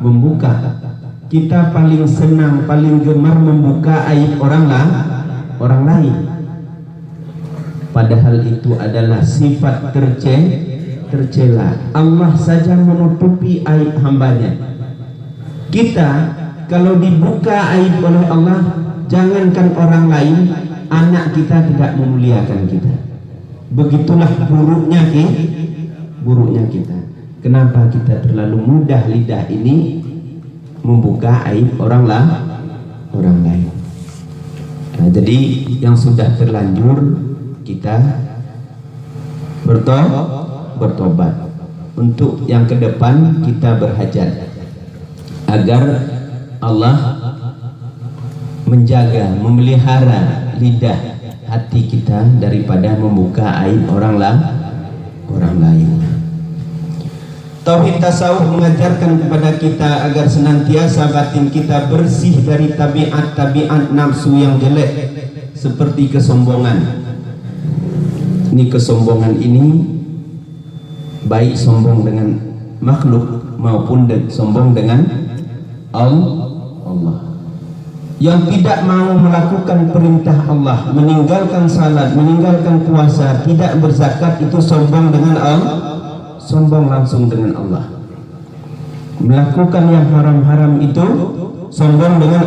[SPEAKER 2] membuka. Kita paling senang, paling gemar membuka aib orang lain. Padahal itu adalah sifat tercela. Allah saja menutupi aib hambanya. Kita kalau dibuka aib oleh Allah, jangankan orang lain, anak kita tidak memuliakan kita. Begitulah buruknya kita. Kenapa kita terlalu mudah lidah ini membuka aib orang lain. Jadi yang sudah terlanjur kita bertobat. Untuk yang ke depan kita berhajat agar Allah menjaga, memelihara lidah hati kita daripada membuka aib orang lain. Tauhid tasawuf mengajarkan kepada kita agar senantiasa batin kita bersih dari tabiat-tabiat nafsu yang jelek seperti kesombongan. Kesombongan ini baik sombong dengan makhluk maupun sombong dengan Allah. Yang tidak mau melakukan perintah Allah, meninggalkan salat, meninggalkan puasa, tidak berzakat, itu sombong dengan Allah, sombong langsung dengan Allah. Melakukan yang haram-haram itu sombong dengan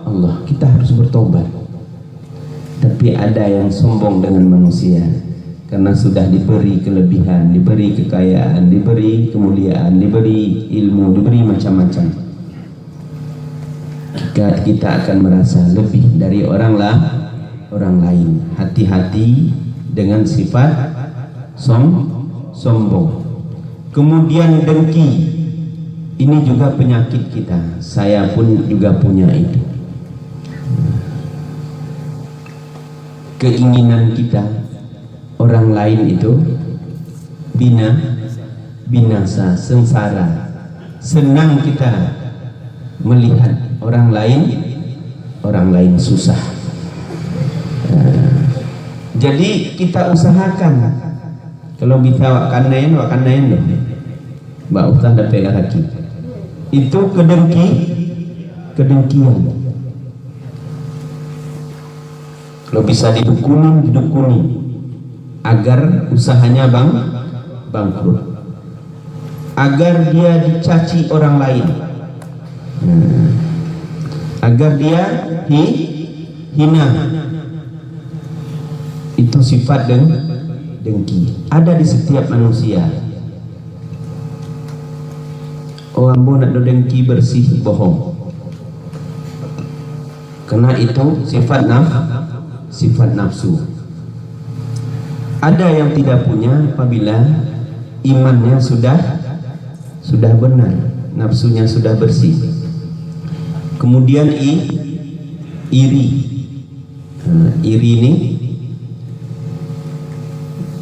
[SPEAKER 2] Allah. Kita harus bertobat. Tapi ada yang sombong dengan manusia karena sudah diberi kelebihan, diberi kekayaan, diberi kemuliaan, diberi ilmu, diberi macam-macam. Kita akan merasa lebih dari orang lain. Hati-hati dengan sifat sombong. Kemudian dengki, ini juga penyakit kita. Saya pun juga punya itu. Keinginan kita orang lain itu binasa, sengsara. Senang kita melihat orang lain susah. Jadi kita usahakan kalau bisa wakanain loh. Mbak usah dapat lagi. Itu kedengkian. Kalau bisa didukuni agar usahanya bangkrut, agar dia dicaci orang lain, agar dia hina. Itu sifat dengki ada di setiap manusia. Orang nak dengki bersih bohong, karena itu sifat nafsu. Ada yang tidak punya apabila imannya sudah benar, nafsunya sudah bersih. Kemudian iri ini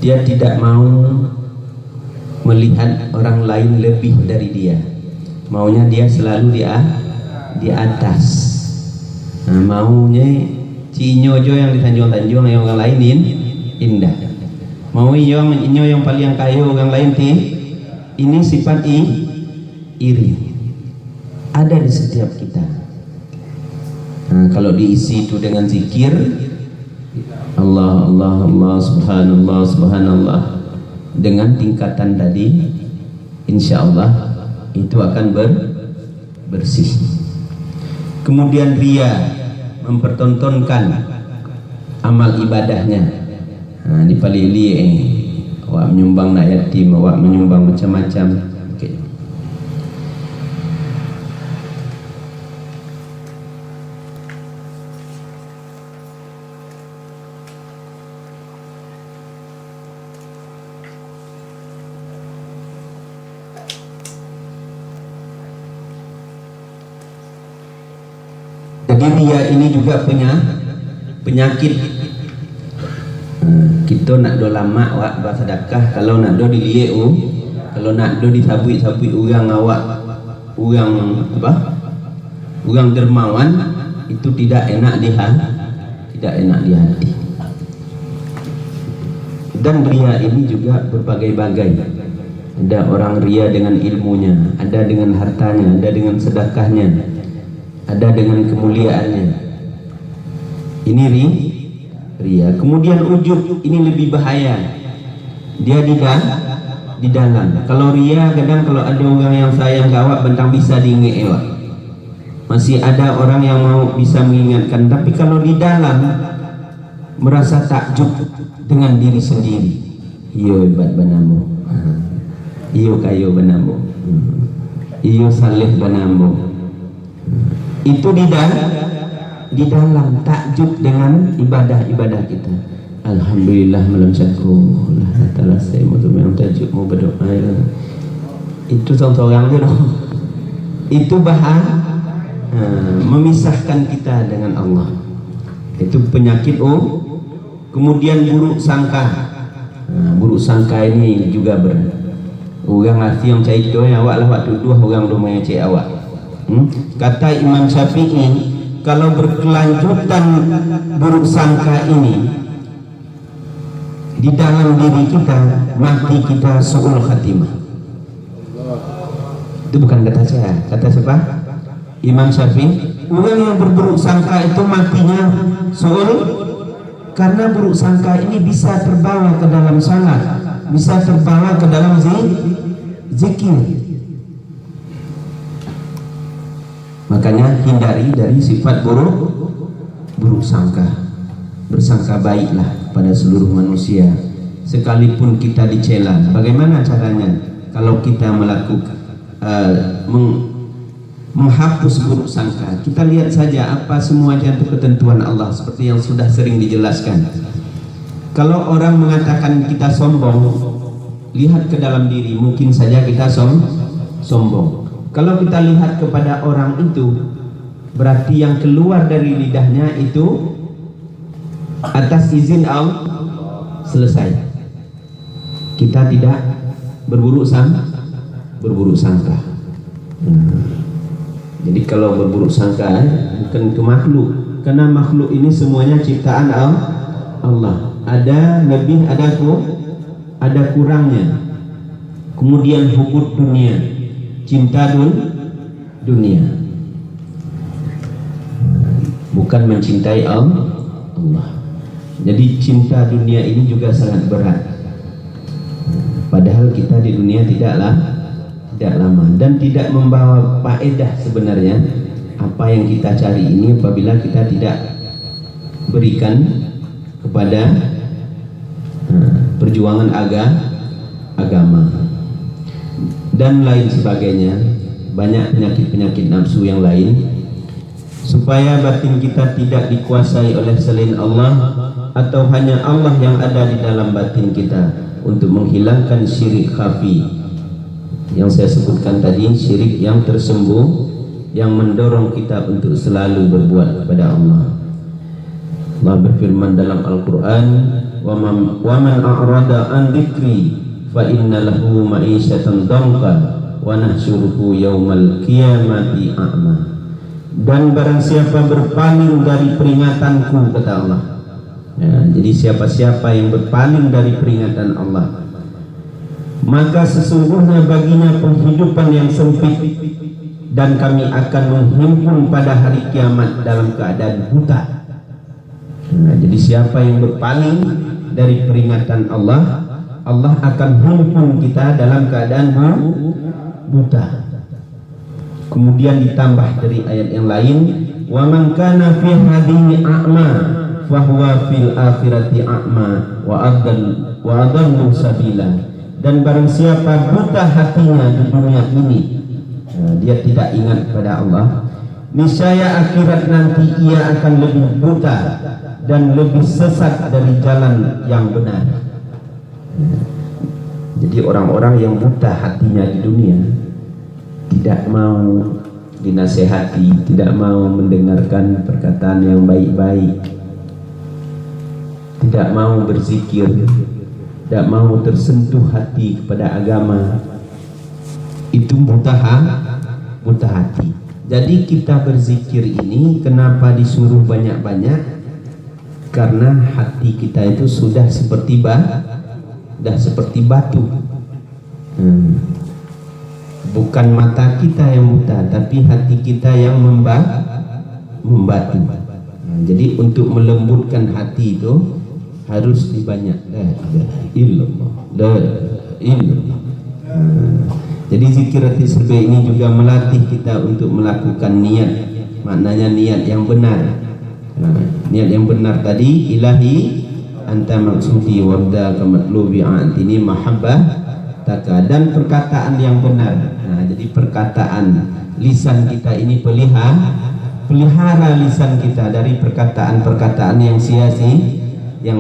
[SPEAKER 2] dia tidak mau melihat orang lain lebih dari dia, maunya dia selalu di atas. Maunya Cinyo yang ditanjung-tanjung yang orang lain indah, mau inyo yang paling kaya orang lain ini sifat iri ada di setiap kita. Kalau diisi itu dengan zikir Allah Allah Allah subhanallah subhanallah dengan tingkatan tadi, insya Allah itu akan bersih. Kemudian ria, mempertontonkan amal ibadahnya. Dipalili awak menyumbang nak yatim, awak menyumbang macam-macam. Okay. Jadi ria ini juga penyakit. Kita nak do lama awak bersedekah, kalau nak do dilihat kalau nak do disabui-sabui orang awak, orang dermawan, itu tidak enak di hati. Dan ria ini juga berbagai-bagai. Ada orang ria dengan ilmunya, ada dengan hartanya, ada dengan sedekahnya, ada dengan kemuliaannya. Ini ria. Kemudian ujub, ini lebih bahaya. Dia di dalam. Kalau ria kadang kalau ada orang yang sayang gawat bentang bisa diingat awak. Masih ada orang yang mau bisa mengingatkan, tapi kalau di dalam merasa takjub dengan diri sendiri. Iyo hebat banamu. Iyo kayo banamu. Iyo saleh banamu. Itu di dalam takjub dengan ibadah kita. Alhamdulillah malam syakur Allah Ta'ala saya mau takjub mau berdoa. Itu seorang tu itu memisahkan kita dengan Allah. Itu penyakit kemudian buruk sangka. Buruk sangka ini juga berat. Orang hati yang cai doa awak lah waktu dua orang rumah yang cai awak. Kata Imam Syafi'i, kalau berkelanjutan buruk sangka ini di dalam diri kita, mati kita su'ul khatimah. Itu bukan kata saya, kata siapa? Imam Syafi'i. Orang yang berburuk sangka itu matinya karena buruk sangka ini bisa terbawa ke dalam salat, bisa terbawa ke dalam zikir. Makanya hindari dari sifat buruk sangka. Bersangka baiklah pada seluruh manusia, sekalipun kita dicela. Bagaimana caranya? Kalau kita melakukan menghapus buruk sangka, kita lihat saja apa semuanya itu ketentuan Allah seperti yang sudah sering dijelaskan. Kalau orang mengatakan kita sombong, lihat ke dalam diri, mungkin saja kita sombong. Kalau kita lihat kepada orang itu, berarti yang keluar dari lidahnya itu atas izin Allah, selesai. Kita tidak berburuk sangka. Jadi kalau berburuk sangka bukan ke makhluk, karena makhluk ini semuanya ciptaan Allah. Ada lebih, ada kurangnya. Kemudian hubud dunia, cinta dunia, bukan mencintai Allah. Jadi cinta dunia ini juga sangat berat. Padahal kita di dunia tidak lama dan tidak membawa faedah sebenarnya. Apa yang kita cari ini apabila kita tidak berikan kepada perjuangan agama dan lain sebagainya. Banyak penyakit-penyakit nafsu yang lain, supaya batin kita tidak dikuasai oleh selain Allah, atau hanya Allah yang ada di dalam batin kita, untuk menghilangkan syirik khafi yang saya sebutkan tadi, syirik yang tersembunyi yang mendorong kita untuk selalu berbuat kepada Allah. Allah berfirman dalam Al-Quran, wa man a'rada an dzikri fa inna lahu ma'isyatan dhanka wa nahsyuruhu yaumal qiyamati a'ma. Dan barang siapa berpaling dari peringatanku, kata Allah. Ya, jadi siapa-siapa yang berpaling dari peringatan Allah, maka sesungguhnya baginya penghidupan yang sempit, dan kami akan menghimpun pada hari kiamat dalam keadaan buta. Nah, jadi siapa yang berpaling dari peringatan Allah, Allah akan himpun kita dalam keadaan buta. Kemudian ditambah dari ayat yang lain, wa man kana fi hadhihi a'ma fa huwa fil akhirati a'ma wa adallu sabila. Dan barang siapa buta hatinya di dunia ini, dia tidak ingat kepada Allah, niscaya akhirat nanti ia akan lebih buta dan lebih sesat dari jalan yang benar. Jadi orang-orang yang buta hatinya di dunia tidak mau dinasehati, tidak mau mendengarkan perkataan yang baik-baik, tidak mau berzikir, tidak mau tersentuh hati kepada agama, itu buta hati. Jadi kita berzikir ini kenapa disuruh banyak-banyak? Karena hati kita itu sudah seperti batu. Bukan mata kita yang buta, tapi hati kita yang membatu. Jadi untuk melembutkan hati itu harus dibanyak jadi zikir hati serba ini juga melatih kita untuk melakukan niat. Maknanya niat yang benar. Niat yang benar tadi, ilahi anta maksudi warda kamatlubi a'tini mahabbah taka, dan perkataan yang benar. Jadi perkataan lisan kita ini pelihara lisan kita dari perkataan-perkataan yang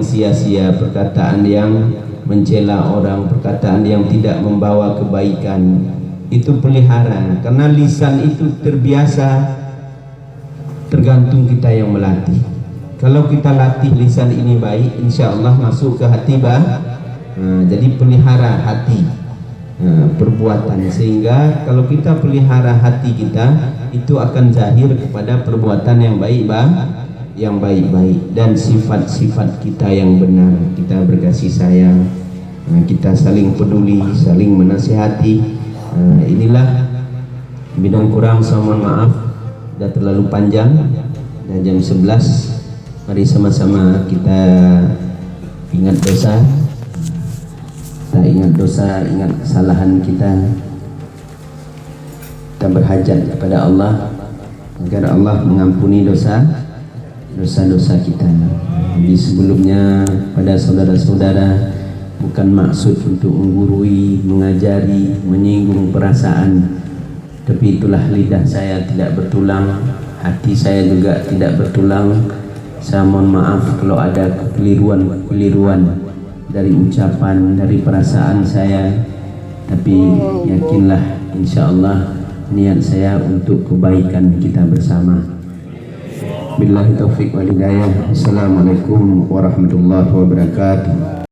[SPEAKER 2] sia-sia, perkataan yang mencela orang, perkataan yang tidak membawa kebaikan. Itu pelihara, karena lisan itu terbiasa, tergantung kita yang melatih. Kalau kita latih lisan ini baik, insya Allah masuk ke hati jadi pelihara hati, perbuatan, sehingga kalau kita pelihara hati kita, itu akan zahir kepada perbuatan yang baik-baik dan sifat-sifat kita yang benar. Kita berkasih sayang, kita saling peduli, saling menasihati, Inilah bidang kurang, saya mohon maaf sudah terlalu panjang dan jam 11. Mari sama-sama kita ingat dosa. Kita ingat dosa, ingat kesalahan kita. Kita berhajat kepada Allah agar Allah mengampuni dosa-dosa kita. Jadi sebelumnya pada saudara-saudara, bukan maksud untuk menggurui, mengajari, menyinggung perasaan, tapi itulah lidah saya tidak bertulang, hati saya juga tidak bertulang. Saya mohon maaf kalau ada kekeliruan dari ucapan, dari perasaan saya, tapi yakinlah insyaallah niat saya untuk kebaikan kita bersama. Billahi taufiq wal hidayah. Assalamualaikum warahmatullahi wabarakatuh.